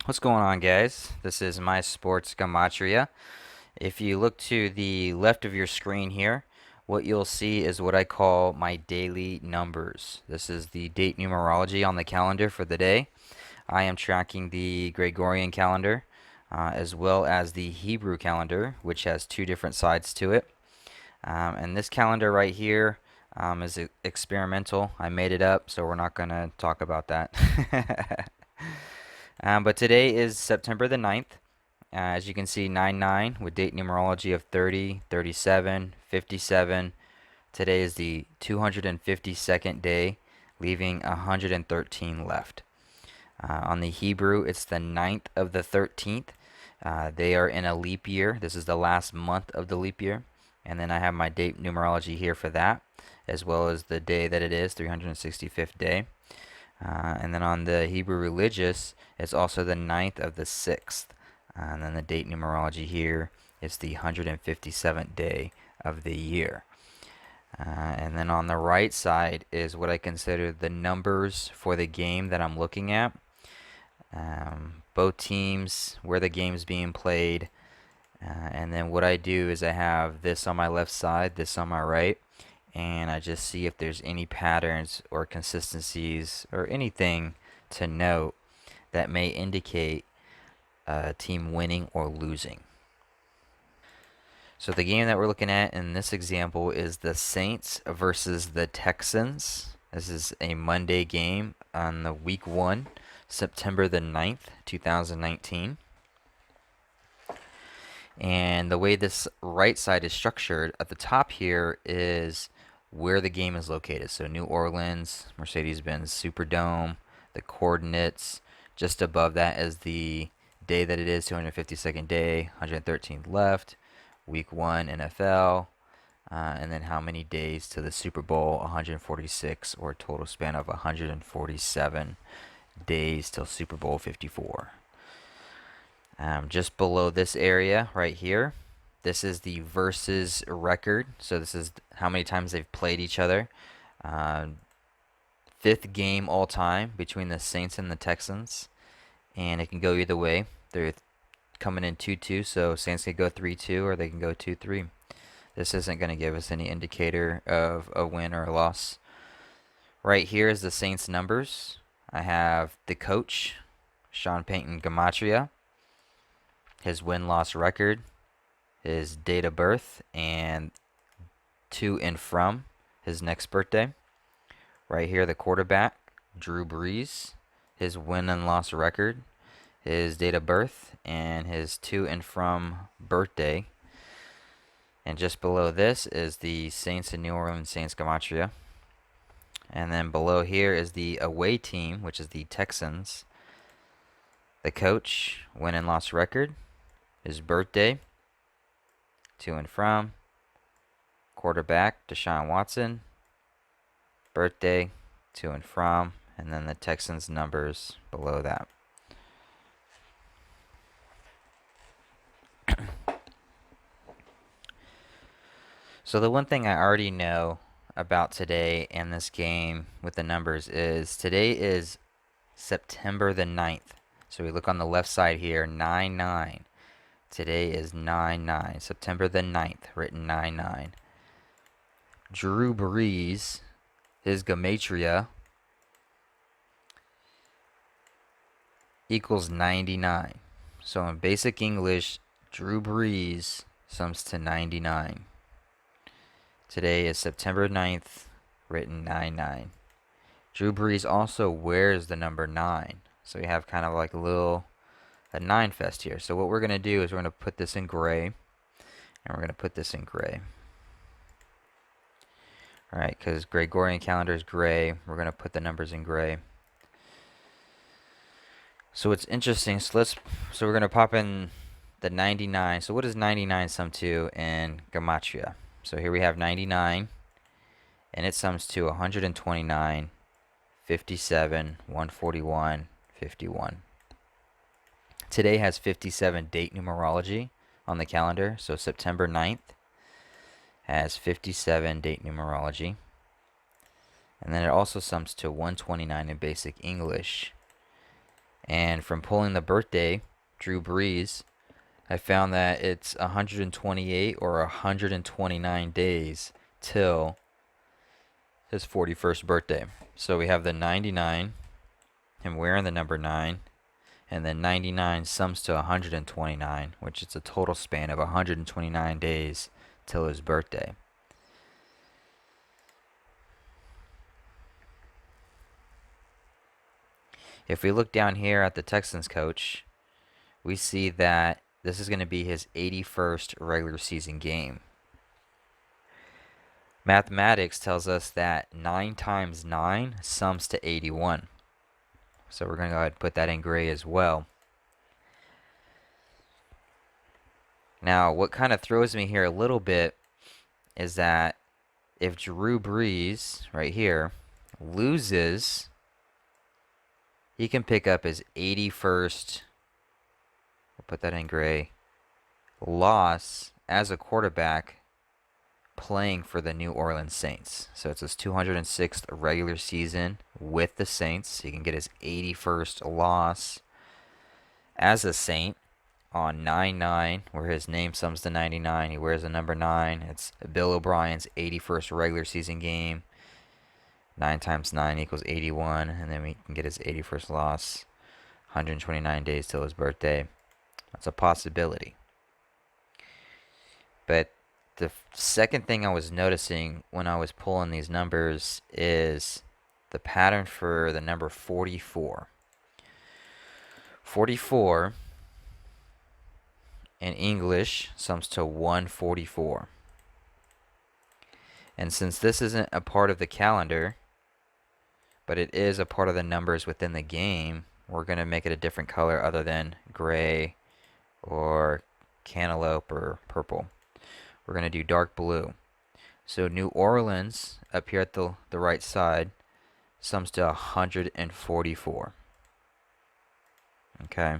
What's going on, guys? This is my sports Gematria. If you look to the left of your screen here, what you'll see is what I call my daily numbers. This is the date numerology on the calendar for the day. I am tracking the Gregorian calendar as well as the Hebrew calendar, which has two different sides to it. And this calendar right here is experimental. I made it up, so we're not going to talk about that. But today is September the 9th. As you can see, 9-9 with date numerology of 30, 37, 57. Today is the 252nd day, leaving 113 left. On the Hebrew, it's the 9th of the 13th. They are in a leap year. This is the last month of the leap year. And then I have my date numerology here for that, as well as the day that it is, 365th day. And then on the Hebrew religious, it's also the 9th of the 6th. And then the date numerology here is the 157th day of the year. And then on the right side is what I consider the numbers for the game that I'm looking at. Both teams, where the game's being played. And then what I do is I have this on my left side, this on my right. And I just see if there's any patterns or consistencies or anything to note that may indicate a team winning or losing. So the game that we're looking at in this example is the Saints versus the Texans. This is a Monday game on the week 1, September the 9th, 2019. And the way this right side is structured, at the top here is where the game is located. So New Orleans, Mercedes-Benz Superdome, the coordinates. Just above that is the day that it is, 252nd day, 113th left, week 1 NFL, and then how many days to the Super Bowl, 146, or a total span of 147 days till Super Bowl 54. Just below this area right here, this is the versus record. So this is how many times they've played each other. Fifth game all time between the Saints and the Texans. And it can go either way. They're coming in 2-2, so Saints can go 3-2 or they can go 2-3. This isn't going to give us any indicator of a win or a loss. Right here is the Saints numbers. I have the coach, Sean Payton Gematria, his win-loss record, his date of birth, and to and from his next birthday. Right here, the quarterback, Drew Brees, his win and loss record, his date of birth, and his to and from birthday. And just below this is the Saints and New Orleans Saints Gematria. And then below here is the away team, which is the Texans. The coach, win and loss record, his birthday, to and from, quarterback, Deshaun Watson, birthday, to and from, and then the Texans numbers below that. So the one thing I already know about today and this game with the numbers is today is September the 9th. So we look on the left side here, 9-9. Today is 9-9, September the 9th, written 9-9. Drew Brees, his Gematria, equals 99. So in basic English, Drew Brees sums to 99. Today is September 9th, written 9-9. Drew Brees also wears the number 9. So we have kind of like a 9 fest here. So what we're going to do is we're going to put this in gray. And we're going to put this in gray. Alright, because Gregorian calendar is gray. We're going to put the numbers in gray. So it's interesting. So we're going to pop in the 99. So what does 99 sum to in Gematria? So here we have 99, and it sums to 129, 57, 141, 51. Today has 57 date numerology on the calendar, so September 9th has 57 date numerology. And then it also sums to 129 in basic English. And from pulling the birthday, Drew Brees, I found that it's 128 or 129 days till his 41st birthday. So we have the 99, him wearing the number 9, and then 99 sums to 129, which is a total span of 129 days till his birthday. If we look down here at the Texans coach, we see that this is going to be his 81st regular season game. Mathematics tells us that 9 times 9 sums to 81. So we're going to go ahead and put that in gray as well. Now, what kind of throws me here a little bit is that if Drew Brees, right here, loses, he can pick up his 81st, we'll put that in gray, loss as a quarterback playing for the New Orleans Saints. So it's his 206th regular season with the Saints. He can get his 81st loss as a Saint on 9-9, where his name sums to 99. He wears the number 9. It's Bill O'Brien's 81st regular season game. 9 times 9 equals 81, and then we can get his 81st loss. 129 days till his birthday. That's a possibility. But the second thing I was noticing when I was pulling these numbers is the pattern for the number 44. 44 in English sums to 144. And since this isn't a part of the calendar, but it is a part of the numbers within the game, we're going to make it a different color other than gray or cantaloupe or purple. We're going to do dark blue. So New Orleans, up here at the right side, sums to 144. Okay.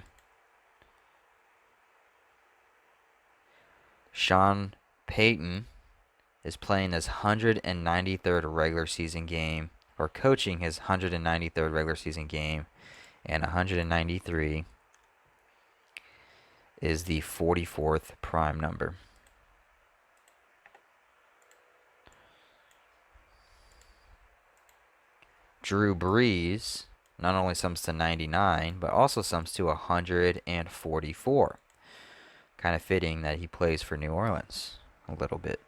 Sean Payton is playing his 193rd regular season game, or coaching his 193rd regular season game, and 193 is the 44th prime number. Drew Brees not only sums to 99, but also sums to 144. Kind of fitting that he plays for New Orleans a little bit.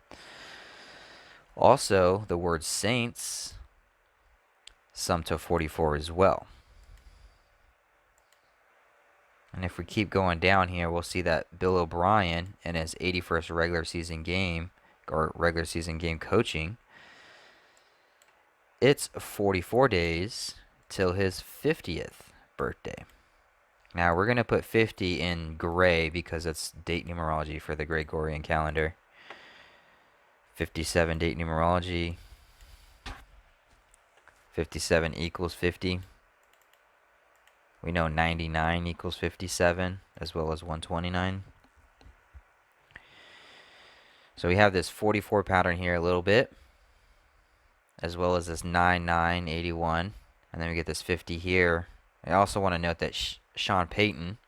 Also, the word Saints sum to 44 as well. And if we keep going down here, we'll see that Bill O'Brien in his 81st regular season game, or regular season game coaching, it's 44 days till his 50th birthday. Now, we're going to put 50 in gray because it's date numerology for the Gregorian calendar. 57 date numerology. 57 equals 50. We know 99 equals 57, as well as 129. So we have this 44 pattern here a little bit, as well as this 9981. And then we get this 50 here. I also want to note that Sean Payton,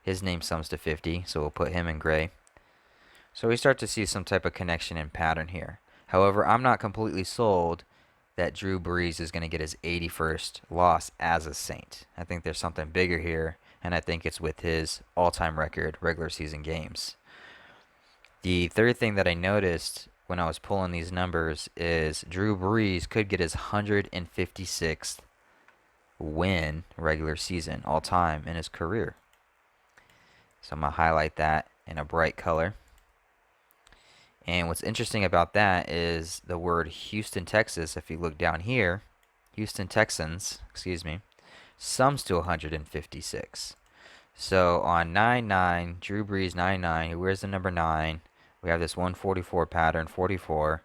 his name sums to 50, so we'll put him in gray. So we start to see some type of connection and pattern here. However, I'm not completely sold that Drew Brees is going to get his 81st loss as a Saint. I think there's something bigger here, and I think it's with his all-time record regular season games. The third thing that I noticed when I was pulling these numbers is Drew Brees could get his 156th win regular season all-time in his career. So I'm going to highlight that in a bright color. And what's interesting about that is the word Houston, Texas, if you look down here, Houston Texans, sums to 156. So on 9-9, Drew Brees 9-9, who wears the number 9, we have this 144 pattern, 44.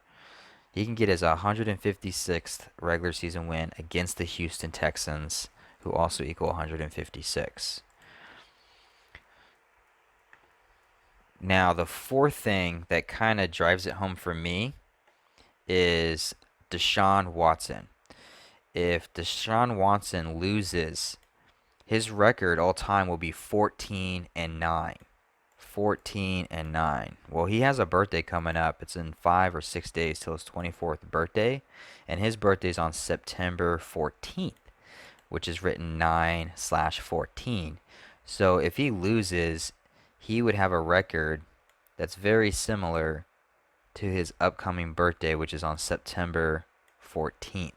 He can get his 156th regular season win against the Houston Texans, who also equal 156. Now, the fourth thing that kind of drives it home for me is Deshaun Watson. If Deshaun Watson loses his record all time will be 14-9. 14-9. Well, he has a birthday coming up. It's in 5 or 6 days till his 24th birthday, and his birthday's on September 14th, which is written 9/14. So if he loses, he would have a record that's very similar to his upcoming birthday, which is on September 14th.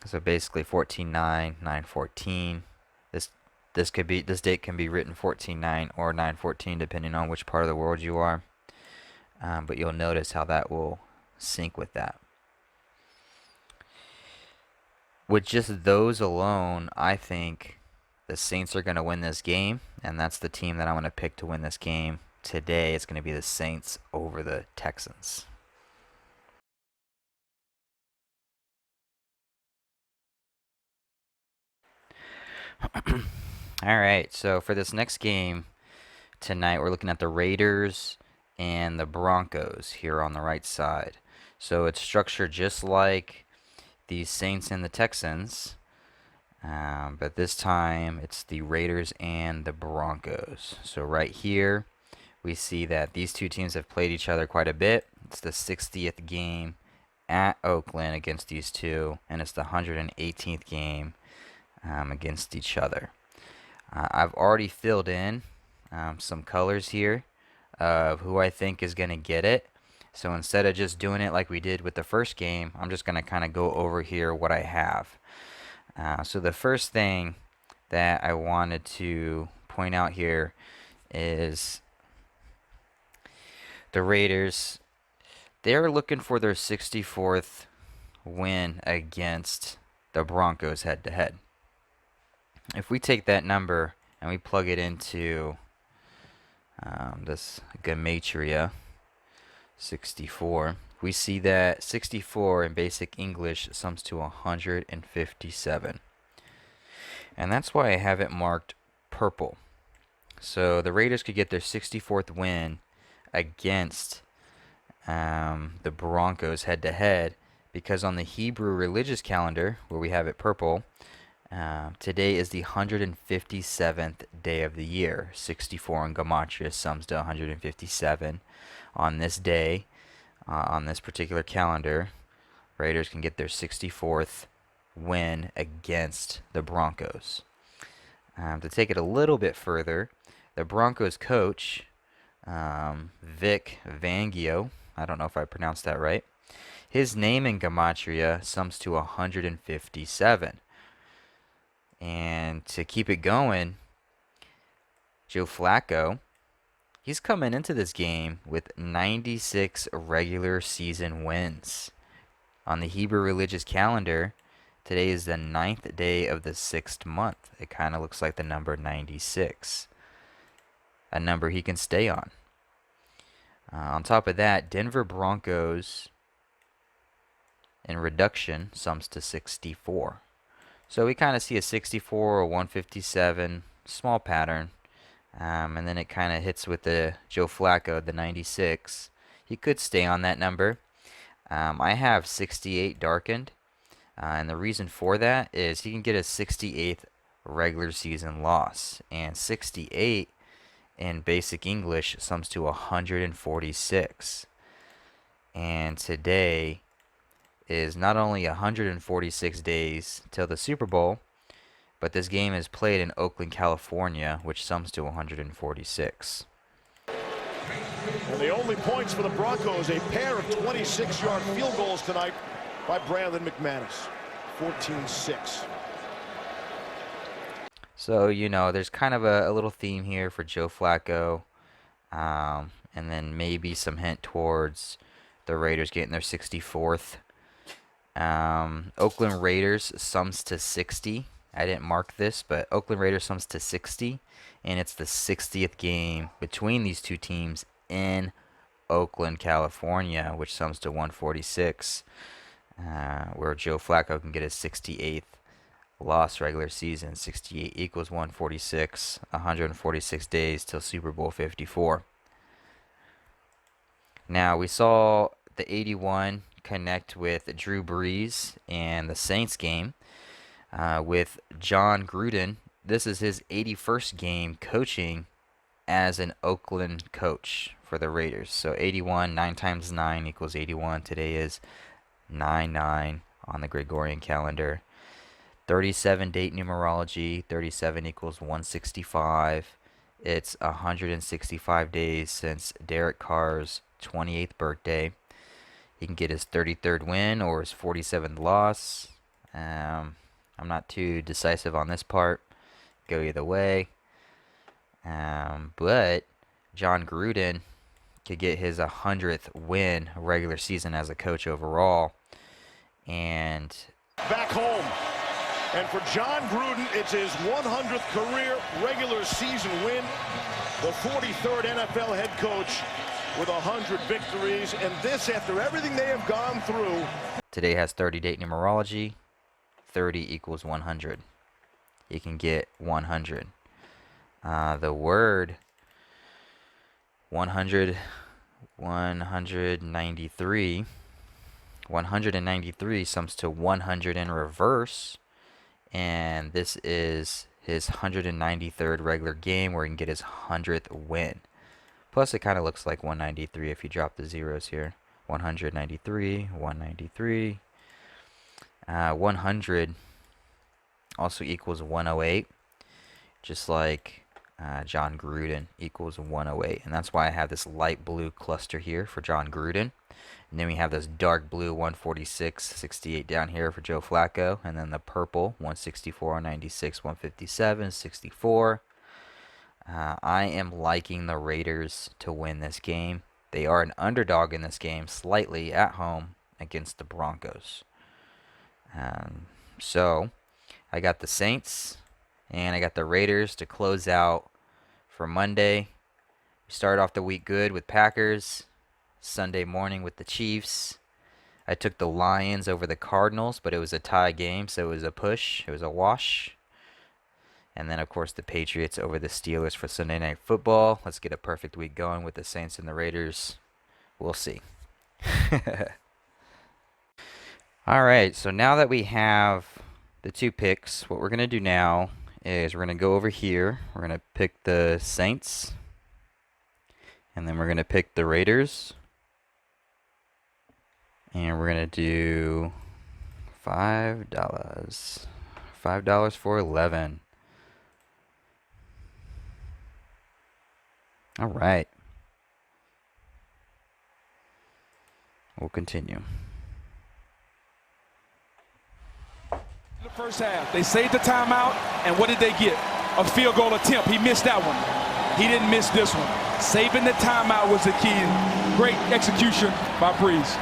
So basically 14-9, 9/14. This date can be written 14-9 or 9/14 depending on which part of the world you are. But you'll notice how that will sync with that. With just those alone, I think the Saints are going to win this game, and that's the team that I'm going to pick to win this game today. It's going to be the Saints over the Texans. All right, so for this next game tonight, we're looking at the Raiders and the Broncos here on the right side. So it's structured just like the Saints and the Texans, but this time it's the Raiders and the Broncos. So right here, we see that these two teams have played each other quite a bit. It's the 60th game at Oakland against these two, and it's the 118th game against each other. I've already filled in some colors here of who I think is going to get it. So instead of just doing it like we did with the first game, I'm just going to kind of go over here what I have. So the first thing that I wanted to point out here is the Raiders. They're looking for their 64th win against the Broncos head-to-head. If we take that number and we plug it into this Gematria 64, we see that 64 in basic English sums to 157. And that's why I have it marked purple. So the Raiders could get their 64th win against the Broncos head-to-head, because on the Hebrew religious calendar, where we have it purple, today is the 157th day of the year. 64 in Gematria sums to 157. On this day, on this particular calendar, Raiders can get their 64th win against the Broncos. To take it a little bit further, the Broncos coach, Vic Fangio, I don't know if I pronounced that right, his name in Gematria sums to 157. And to keep it going, Joe Flacco, he's coming into this game with 96 regular season wins. On the Hebrew religious calendar, today is the 9th day of the 6th month. It kind of looks like the number 96, a number he can stay on. On top of that, Denver Broncos in reduction sums to 64. So we kind of see a 64, a 157, small pattern. And then it kind of hits with the Joe Flacco, the 96. He could stay on that number. I have 68 darkened. And the reason for that is he can get a 68th regular season loss. And 68 in basic English sums to 146. And today is not only 146 days till the Super Bowl, but this game is played in Oakland, California, which sums to 146. And the only points for the Broncos, a pair of 26-yard field goals tonight by Brandon McManus. 14-6. So, there's kind of a little theme here for Joe Flacco. And then maybe some hint towards the Raiders getting their 64th. Oakland Raiders sums to 60. I didn't mark this, but Oakland Raiders sums to 60. And it's the 60th game between these two teams in Oakland, California, which sums to 146. Where Joe Flacco can get his 68th loss regular season. 68 equals 146. 146 days till Super Bowl 54. Now, we saw the 81 connect with Drew Brees and the Saints game. with John Gruden. This is his 81st game coaching as an Oakland coach for the Raiders. So 81, 9 times 9 equals 81. Today is 9/9 on the Gregorian calendar. 37 date numerology. 37 equals 165. It's 165 days since Derek Carr's 28th birthday. He can get his 33rd win or his 47th loss. I'm not too decisive on this part. Go either way. But John Gruden could get his 100th win regular season as a coach overall. And back home. And for John Gruden, it's his 100th career regular season win. The 43rd NFL head coach with 100 victories. And this after everything they have gone through. Today has 30 date numerology. 30 equals 100. You can get 100. The word 100, 193. 193 sums to 100 in reverse. And this is his 193rd regular game where he can get his 100th win. Plus, it kind of looks like 193 if you drop the zeros here. 193, 193. 100 also equals 108. Just like John Gruden equals 108. And that's why I have this light blue cluster here for John Gruden. And then we have this dark blue 146, 68 down here for Joe Flacco. And then the purple 164, 96, 157, 64. I am liking the Raiders to win this game. They are an underdog in this game, slightly at home against the Broncos. So I got the Saints and I got the Raiders to close out for Monday. We started off the week good with Packers. Sunday morning with the Chiefs. I took the Lions over the Cardinals, but it was a tie game, so it was a push. It was a wash. And then, of course, the Patriots over the Steelers for Sunday Night Football. Let's get a perfect week going with the Saints and the Raiders. We'll see. All right, so now that we have the two picks, what we're going to do now is we're going to go over here. We're going to pick the Saints. And then we're going to pick the Raiders. And we're going to do $5. $5 for 11. All right. We'll continue. The first half, they saved the timeout, and what did they get? A field goal attempt. He missed that one. He didn't miss this one. Saving the timeout was the key. Great execution by Brees.